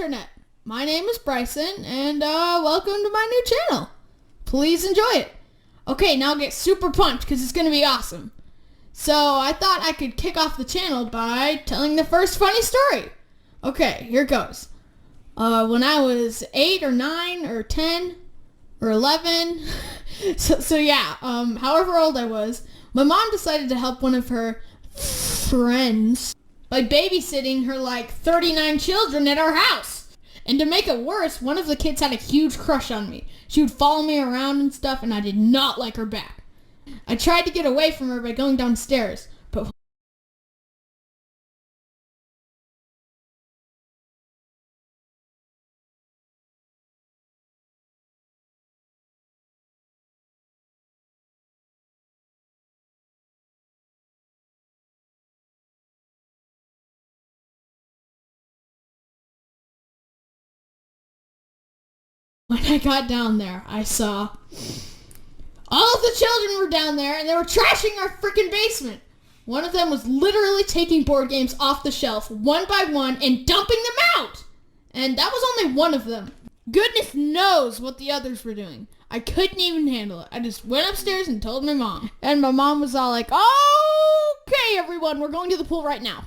Internet. My name is Bryson, and welcome to my new channel. Please enjoy it. Okay, now get super pumped because it's going to be awesome. So I thought I could kick off the channel by telling the first funny story. Okay, here goes. When I was 8 or 9 or 10 or 11, however old I was, my mom decided to help one of her friends by babysitting her 39 children at our house. And to make it worse, one of the kids had a huge crush on me. She would follow me around and stuff, and I did not like her back. I tried to get away from her by going downstairs, but when I got down there, I saw all of the children were down there, and they were trashing our freaking basement. One of them was literally taking board games off the shelf, one by one, and dumping them out. And that was only one of them. Goodness knows what the others were doing. I couldn't even handle it. I just went upstairs and told my mom. And my mom was all like, okay, everyone, we're going to the pool right now.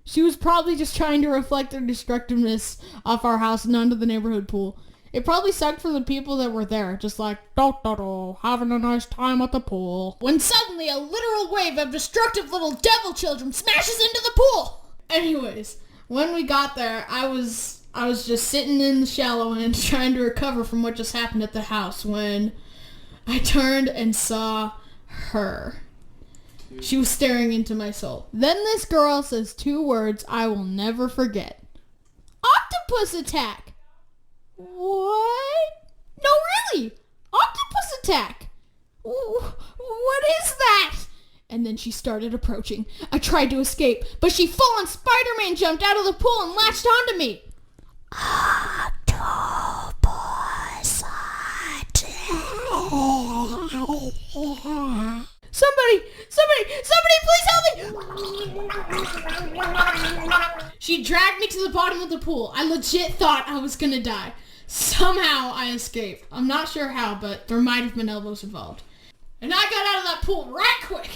She was probably just trying to reflect their destructiveness off our house and onto the neighborhood pool. It probably sucked for the people that were there, just like, having a nice time at the pool. When suddenly a literal wave of destructive little devil children smashes into the pool. Anyways, when we got there, I was just sitting in the shallow end trying to recover from what just happened at the house when I turned and saw her. She was staring into my soul. Then this girl says 2 words I will never forget. Octopus attack! What? No, really! Octopus attack! What is that? And then she started approaching. I tried to escape, but she full-on Spider-Man jumped out of the pool and latched onto me. Octopus attack! Somebody, please help me! She dragged me to the bottom of the pool. I legit thought I was gonna die. Somehow I escaped. I'm not sure how, but there might have been elbows involved. And I got out of that pool right quick.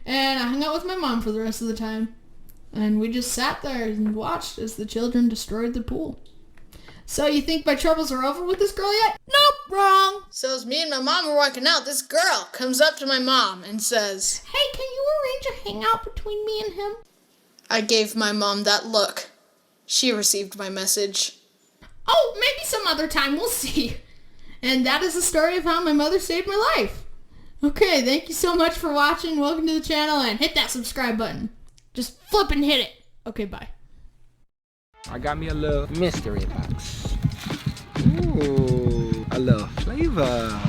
And I hung out with my mom for the rest of the time. And we just sat there and watched as the children destroyed the pool. So you think my troubles are over with this girl yet? Nope, wrong. So as me and my mom were walking out, this girl comes up to my mom and says, "Hey, can you arrange a hangout between me and him?" I gave my mom that look. She received my message. Oh, maybe some other time, we'll see. And that is the story of how my mother saved my life. Okay, thank you so much for watching. Welcome to the channel, and hit that subscribe button. Just flip and hit it. Okay, bye. I got me a little mystery box. Ooh, a little flavor.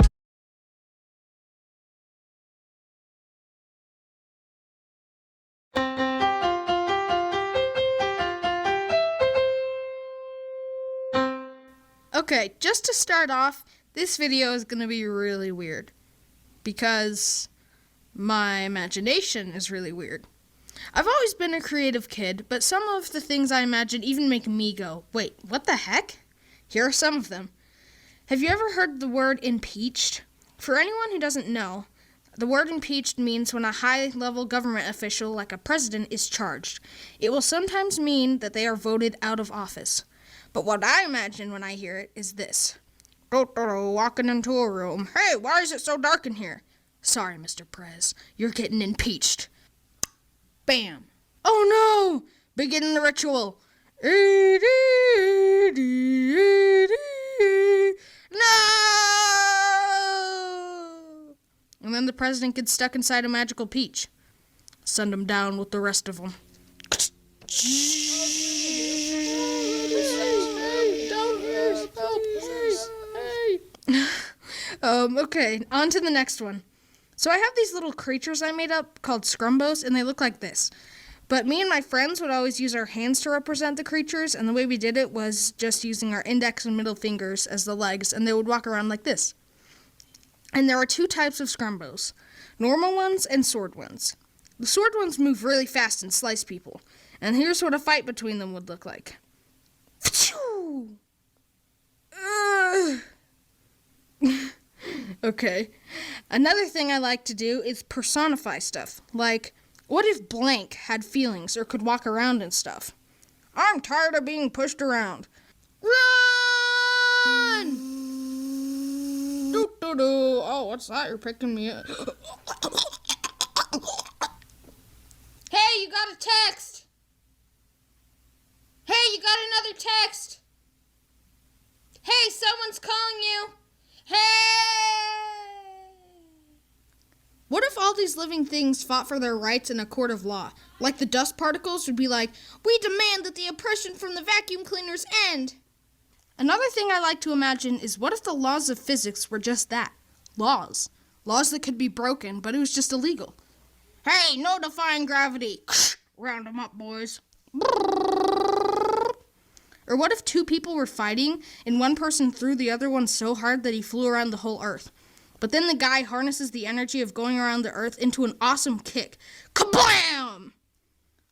Okay, just to start off, this video is going to be really weird because my imagination is really weird. I've always been a creative kid, but some of the things I imagine even make me go, wait, what the heck? Here are some of them. Have you ever heard the word impeached? For anyone who doesn't know, the word impeached means when a high-level government official, like a president, is charged. It will sometimes mean that they are voted out of office. But what I imagine when I hear it is this. Walking into a room. Hey, why is it so dark in here? Sorry, Mr. Prez. You're getting impeached. Bam. Oh no! Begin the ritual. No! And then the president gets stuck inside a magical peach. Send him down with the rest of them. Okay, on to the next one. So I have these little creatures I made up called scrumbos, and they look like this. But me and my friends would always use our hands to represent the creatures, and the way we did it was just using our index and middle fingers as the legs, and they would walk around like this. And there are 2 types of scrumbos, normal ones and sword ones. The sword ones move really fast and slice people, and here's what a fight between them would look like. Woo! Okay. Another thing I like to do is personify stuff. Like, what if blank had feelings or could walk around and stuff? I'm tired of being pushed around. Run! Doo-doo-doo. Oh, what's that? You're picking me up. Hey, you got a text. Hey, you got another text. Hey, someone's calling you. Hey! What if all these living things fought for their rights in a court of law? Like the dust particles would be like, we demand that the oppression from the vacuum cleaners end. Another thing I like to imagine is what if the laws of physics were just that? Laws. Laws that could be broken, but it was just illegal. Hey, no defying gravity. Round 'em up, boys. Or what if two people were fighting and one person threw the other one so hard that he flew around the whole earth? But then the guy harnesses the energy of going around the earth into an awesome kick. Kablam!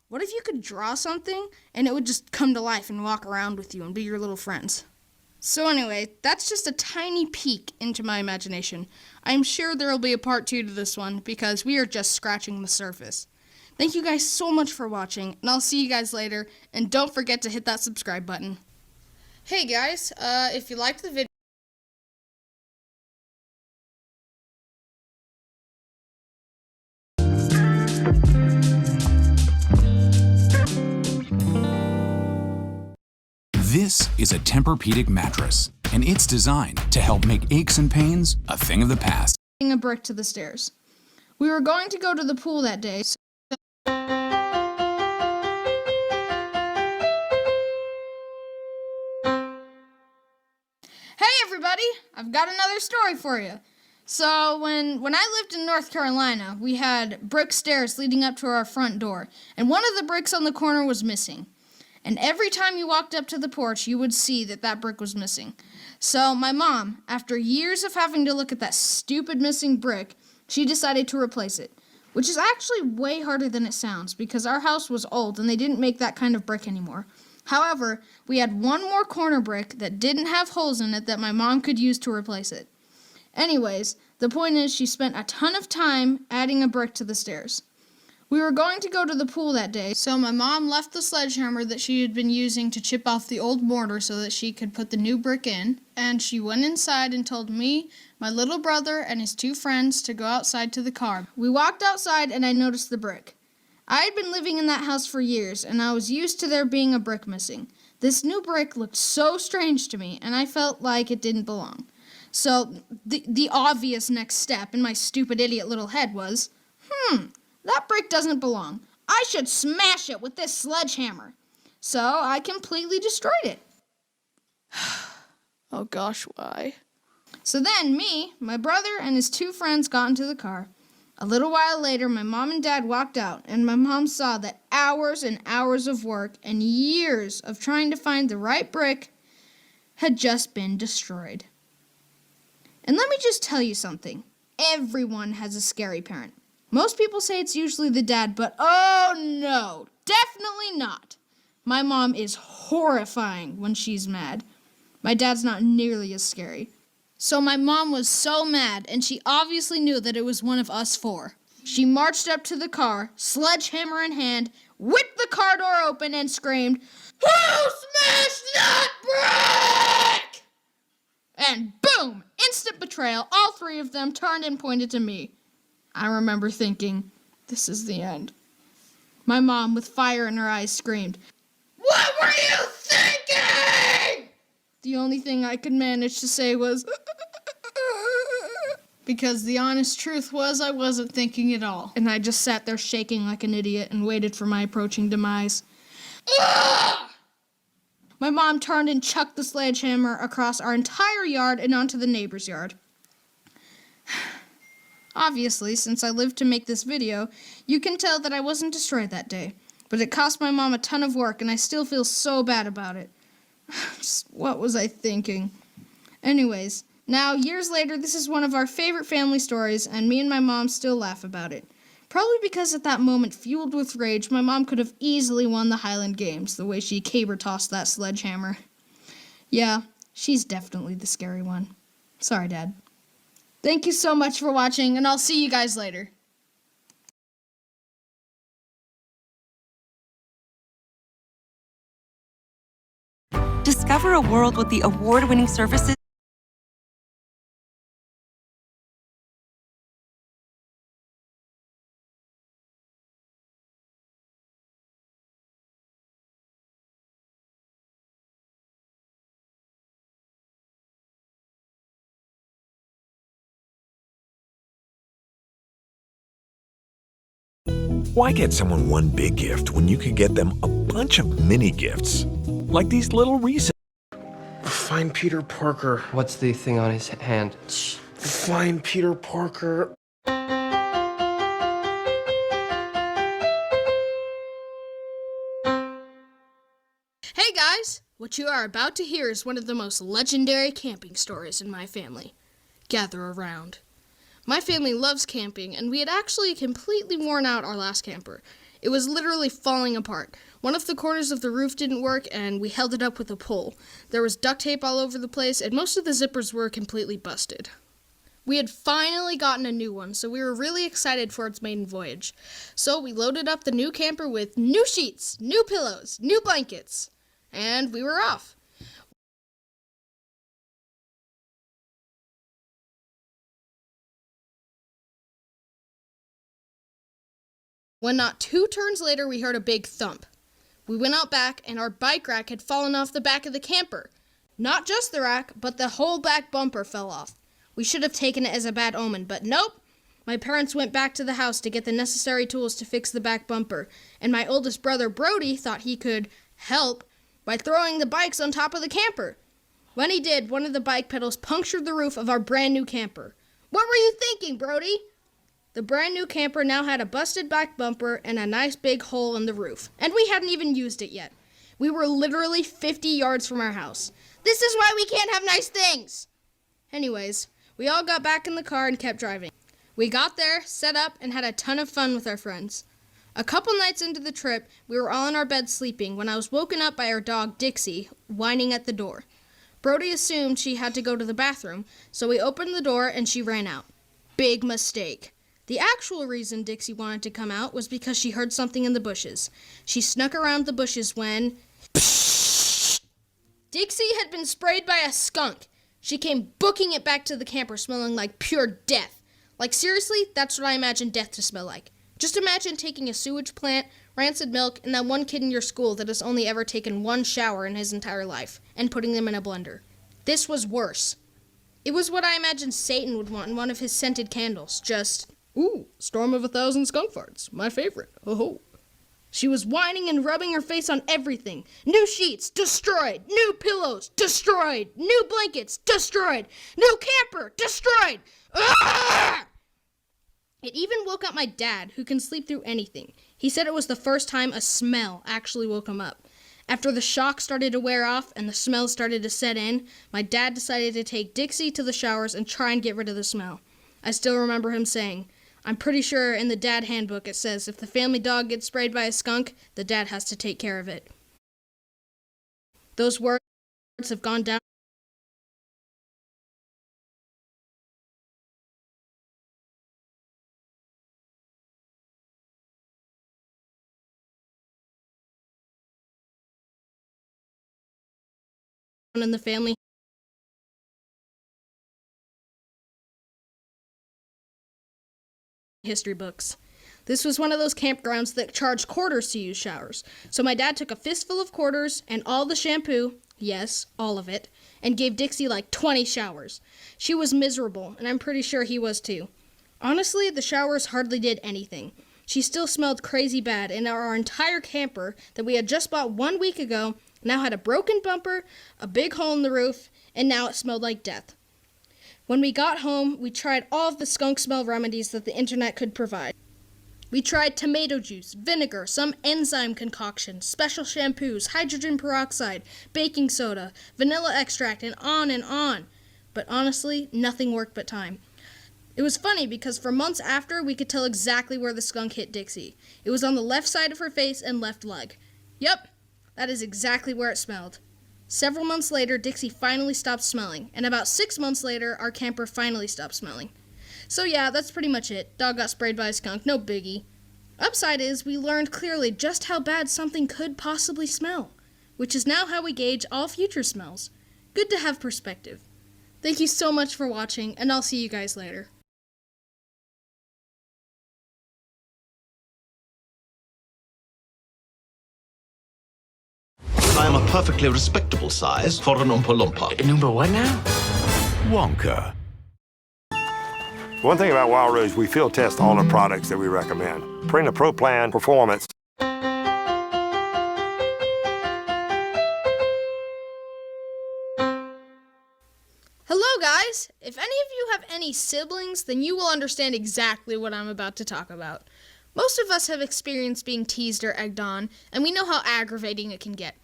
What if you could draw something and it would just come to life and walk around with you and be your little friends? So anyway, that's just a tiny peek into my imagination. I'm sure there will be a part 2 to this one because we are just scratching the surface. Thank you guys so much for watching, and I'll see you guys later, and don't forget to hit that subscribe button. Hey guys, if you liked the video, This is a Tempur-Pedic mattress, and it's designed to help make aches and pains a thing of the past. a brick to the stairs. We were going to go to the pool that day. Hey everybody, I've got another story for you. So when I lived in North Carolina, we had brick stairs leading up to our front door, and one of the bricks on the corner was missing. And every time you walked up to the porch, you would see that brick was missing. So my mom, after years of having to look at that stupid missing brick, she decided to replace it, which is actually way harder than it sounds because our house was old and they didn't make that kind of brick anymore. However, we had one more corner brick that didn't have holes in it that my mom could use to replace it. Anyways, the point is she spent a ton of time adding a brick to the stairs. We were going to go to the pool that day, so my mom left the sledgehammer that she had been using to chip off the old mortar so that she could put the new brick in, and she went inside and told me, my little brother, and his 2 friends to go outside to the car. We walked outside and I noticed the brick. I had been living in that house for years, and I was used to there being a brick missing. This new brick looked so strange to me, and I felt like it didn't belong. So the obvious next step in my stupid idiot little head was, that brick doesn't belong. I should smash it with this sledgehammer. So I completely destroyed it. Oh gosh, why? So then me, my brother, and his 2 friends got into the car. A little while later, my mom and dad walked out, and my mom saw that hours and hours of work and years of trying to find the right brick had just been destroyed. And let me just tell you something. Everyone has a scary parent. Most people say it's usually the dad, but oh no, definitely not. My mom is horrifying when she's mad. My dad's not nearly as scary. So my mom was so mad, and she obviously knew that it was one of us 4. She marched up to the car, sledgehammer in hand, whipped the car door open, and screamed, "Who smashed that brick?" And boom, instant betrayal. All 3 of them turned and pointed to me. I remember thinking, this is the end. My mom, with fire in her eyes, screamed, "What were you thinking?" The only thing I could manage to say was, because the honest truth was I wasn't thinking at all. And I just sat there shaking like an idiot and waited for my approaching demise. My mom turned and chucked the sledgehammer across our entire yard and onto the neighbor's yard. Obviously, since I lived to make this video, you can tell that I wasn't destroyed that day. But it cost my mom a ton of work, and I still feel so bad about it. Just, what was I thinking? Anyways, now, years later, this is one of our favorite family stories, and me and my mom still laugh about it. Probably because at that moment, fueled with rage, my mom could have easily won the Highland Games, the way she caber-tossed that sledgehammer. Yeah, she's definitely the scary one. Sorry, Dad. Thank you so much for watching, and I'll see you guys later. Discover a world with the award-winning services. Why get someone one big gift when you could get them a bunch of mini gifts? Like these little Reese's. Find Peter Parker. What's the thing on his hand? Find Peter Parker. Hey guys! What you are about to hear is one of the most legendary camping stories in my family. Gather around. My family loves camping, and we had actually completely worn out our last camper. It was literally falling apart. One of the corners of the roof didn't work, and we held it up with a pole. There was duct tape all over the place, and most of the zippers were completely busted. We had finally gotten a new one, so we were really excited for its maiden voyage. So we loaded up the new camper with new sheets, new pillows, new blankets, and we were off. When not 2 turns later, we heard a big thump. We went out back, and our bike rack had fallen off the back of the camper. Not just the rack, but the whole back bumper fell off. We should have taken it as a bad omen, but nope. My parents went back to the house to get the necessary tools to fix the back bumper, and my oldest brother, Brody, thought he could help by throwing the bikes on top of the camper. When he did, one of the bike pedals punctured the roof of our brand new camper. What were you thinking, Brody? The brand new camper now had a busted back bumper and a nice big hole in the roof, and we hadn't even used it yet. We were literally 50 yards from our house. This is why we can't have nice things! Anyways, we all got back in the car and kept driving. We got there, set up, and had a ton of fun with our friends. A couple nights into the trip, we were all in our bed sleeping when I was woken up by our dog, Dixie, whining at the door. Brody assumed she had to go to the bathroom, so we opened the door and she ran out. Big mistake. The actual reason Dixie wanted to come out was because she heard something in the bushes. She snuck around the bushes when... Dixie had been sprayed by a skunk. She came booking it back to the camper smelling like pure death. Like seriously, that's what I imagine death to smell like. Just imagine taking a sewage plant, rancid milk, and that one kid in your school that has only ever taken one shower in his entire life, and putting them in a blender. This was worse. It was what I imagined Satan would want in one of his scented candles, just... Ooh, storm of 1,000 skunk farts. My favorite. Ho-ho. She was whining and rubbing her face on everything. New sheets, destroyed. New pillows, destroyed. New blankets, destroyed. New camper, destroyed. Ah! It even woke up my dad, who can sleep through anything. He said it was the first time a smell actually woke him up. After the shock started to wear off and the smell started to set in, my dad decided to take Dixie to the showers and try and get rid of the smell. I still remember him saying, I'm pretty sure in the dad handbook it says if the family dog gets sprayed by a skunk, the dad has to take care of it. Those words have gone down in the family history books. This was one of those campgrounds that charged quarters to use showers. So my dad took a fistful of quarters and all the shampoo, yes, all of it, and gave Dixie like 20 showers. She was miserable, and I'm pretty sure he was too. Honestly, the showers hardly did anything. She still smelled crazy bad, and our entire camper that we had just bought 1 week ago now had a broken bumper, a big hole in the roof, and now it smelled like death. When we got home, we tried all of the skunk smell remedies that the internet could provide. We tried tomato juice, vinegar, some enzyme concoction, special shampoos, hydrogen peroxide, baking soda, vanilla extract, and on and on. But honestly, nothing worked but time. It was funny because for months after, we could tell exactly where the skunk hit Dixie. It was on the left side of her face and left leg. Yep, that is exactly where it smelled. Several months later, Dixie finally stopped smelling, and about 6 months later, our camper finally stopped smelling. So yeah, that's pretty much it. Dog got sprayed by a skunk, no biggie. Upside is, we learned clearly just how bad something could possibly smell, which is now how we gauge all future smells. Good to have perspective. Thank you so much for watching, and I'll see you guys later. I am a perfectly respectable size for an Oompa Loompa. An Oompa what now? Wonka. One thing about Wild Rose, we field test all the products that we recommend. Prina Pro Plan Performance. Hello guys! If any of you have any siblings, then you will understand exactly what I'm about to talk about. Most of us have experienced being teased or egged on, and we know how aggravating it can get.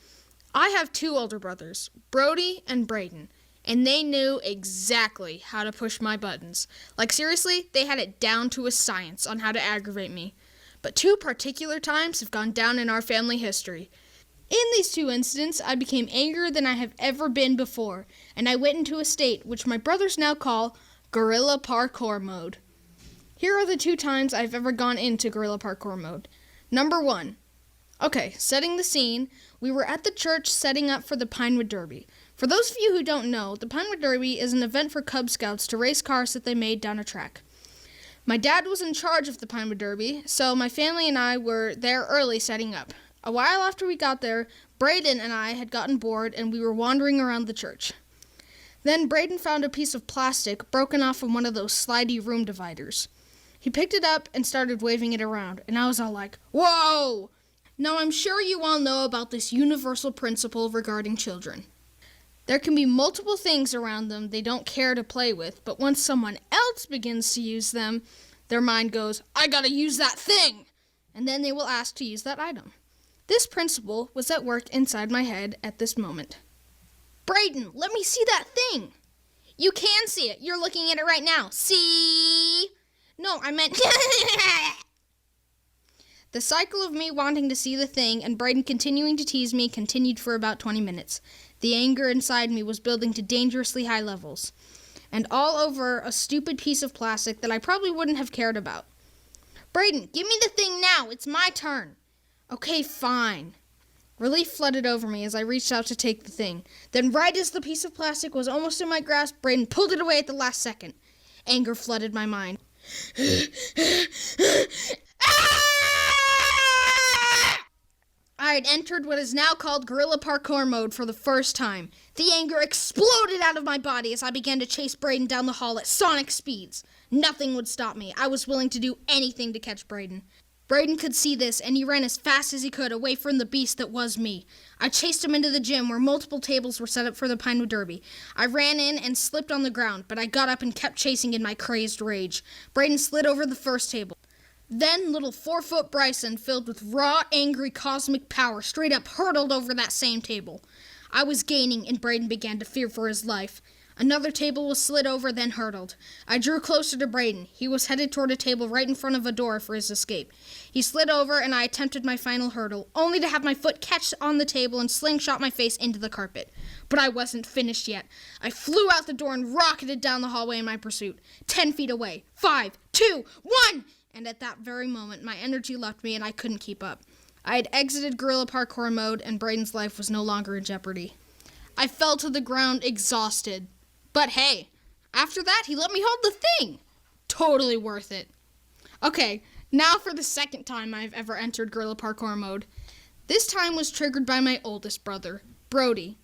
I have 2 older brothers, Brody and Braden, and they knew exactly how to push my buttons. Like seriously, they had it down to a science on how to aggravate me. But 2 particular times have gone down in our family history. In these 2 incidents, I became angrier than I have ever been before, and I went into a state which my brothers now call guerrilla parkour mode. Here are the 2 times I've ever gone into guerrilla parkour mode. Number 1. Okay, setting the scene, we were at the church setting up for the Pinewood Derby. For those of you who don't know, the Pinewood Derby is an event for Cub Scouts to race cars that they made down a track. My dad was in charge of the Pinewood Derby, so my family and I were there early setting up. A while after we got there, Braden and I had gotten bored and we were wandering around the church. Then Braden found a piece of plastic broken off from one of those slidey room dividers. He picked it up and started waving it around, and I was all like, "Whoa!" Now I'm sure you all know about this universal principle regarding children. There can be multiple things around them they don't care to play with, but once someone else begins to use them, their mind goes, "I gotta use that thing!" And then they will ask to use that item. This principle was at work inside my head at this moment. "Braden, let me see that thing." "You can see it. You're looking at it right now. See?" "No, I meant..." The cycle of me wanting to see the thing and Braden continuing to tease me continued for about 20 minutes. The anger inside me was building to dangerously high levels, and all over a stupid piece of plastic that I probably wouldn't have cared about. "Braden, give me the thing now. It's my turn." "Okay, fine." Relief flooded over me as I reached out to take the thing. Then right as the piece of plastic was almost in my grasp, Braden pulled it away at the last second. Anger flooded my mind. I had entered what is now called guerrilla parkour mode for the first time. The anger exploded out of my body as I began to chase Braden down the hall at sonic speeds. Nothing would stop me. I was willing to do anything to catch Braden. Braden could see this, and he ran as fast as he could away from the beast that was me. I chased him into the gym where multiple tables were set up for the Pinewood Derby. I ran in and slipped on the ground, but I got up and kept chasing in my crazed rage. Braden slid over the first table. Then little 4-foot Bryson, filled with raw, angry, cosmic power, straight up hurtled over that same table. I was gaining, and Braden began to fear for his life. Another table was slid over, then hurtled. I drew closer to Braden. He was headed toward a table right in front of a door for his escape. He slid over, and I attempted my final hurdle, only to have my foot catch on the table and slingshot my face into the carpet. But I wasn't finished yet. I flew out the door and rocketed down the hallway in my pursuit. 10 feet away. 5, 2, 1! And at that very moment, my energy left me and I couldn't keep up. I had exited guerrilla parkour mode, and Braden's life was no longer in jeopardy. I fell to the ground exhausted. But hey, after that, he let me hold the thing. Totally worth it. Okay, now for the second time I've ever entered guerrilla parkour mode. This time was triggered by my oldest brother, Brody.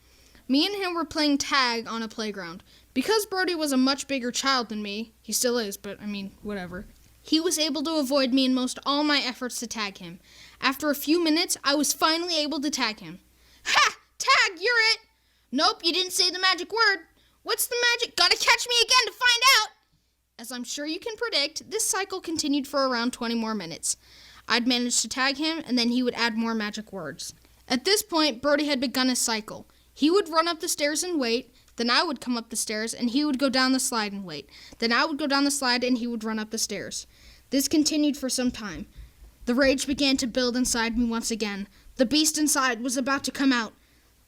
Me and him were playing tag on a playground. Because Brody was a much bigger child than me, he still is, but whatever. He was able to avoid me in most all my efforts to tag him. After a few minutes, I was finally able to tag him. "Ha! Tag, you're it!" "Nope, you didn't say the magic word." "What's the magic? Gotta catch me again to find out!" As I'm sure you can predict, this cycle continued for around 20 more minutes. I'd managed to tag him, and then he would add more magic words. At this point, Brody had begun his cycle. He would run up the stairs and wait, then I would come up the stairs, and he would go down the slide and wait. Then I would go down the slide, and he would run up the stairs. This continued for some time. The rage began to build inside me once again. The beast inside was about to come out.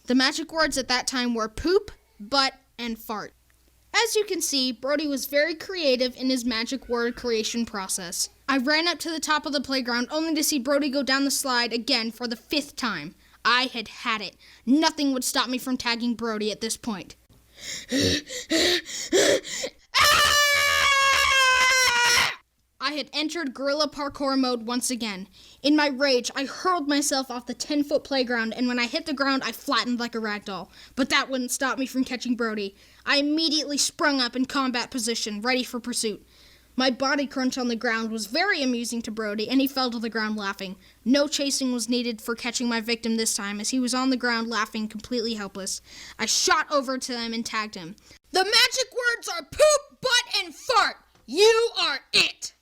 The magic words at that time were poop, butt, and fart. As you can see, Brody was very creative in his magic word creation process. I ran up to the top of the playground only to see Brody go down the slide again for the 5th time. I had it. Nothing would stop me from tagging Brody at this point. I had entered gorilla parkour mode once again. In my rage, I hurled myself off the 10-foot playground, and when I hit the ground, I flattened like a ragdoll. But that wouldn't stop me from catching Brody. I immediately sprung up in combat position, ready for pursuit. My body crunch on the ground was very amusing to Brody, and he fell to the ground laughing. No chasing was needed for catching my victim this time, as he was on the ground laughing, completely helpless. I shot over to him and tagged him. The magic words are poop, butt, and fart. You are it.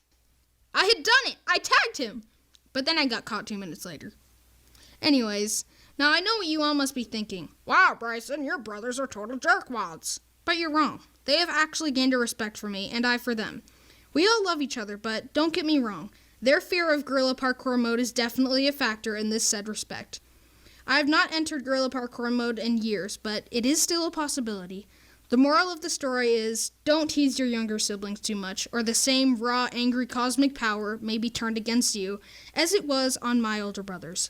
I had done it. I tagged him. But then I got caught 2 minutes later. Anyways, now I know what you all must be thinking. Wow, Bryson, your brothers are total jerkwads. But you're wrong. They have actually gained a respect for me, and I for them. We all love each other, but don't get me wrong. Their fear of gorilla parkour mode is definitely a factor in this said respect. I have not entered gorilla parkour mode in years, but it is still a possibility. The moral of the story is, don't tease your younger siblings too much, or the same raw, angry cosmic power may be turned against you, as it was on my older brothers.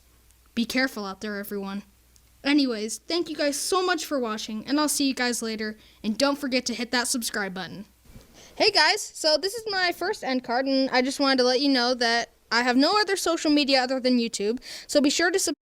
Be careful out there, everyone. Anyways, thank you guys so much for watching, and I'll see you guys later, and don't forget to hit that subscribe button. Hey guys, so this is my first end card, and I just wanted to let you know that I have no other social media other than YouTube, so be sure to subscribe.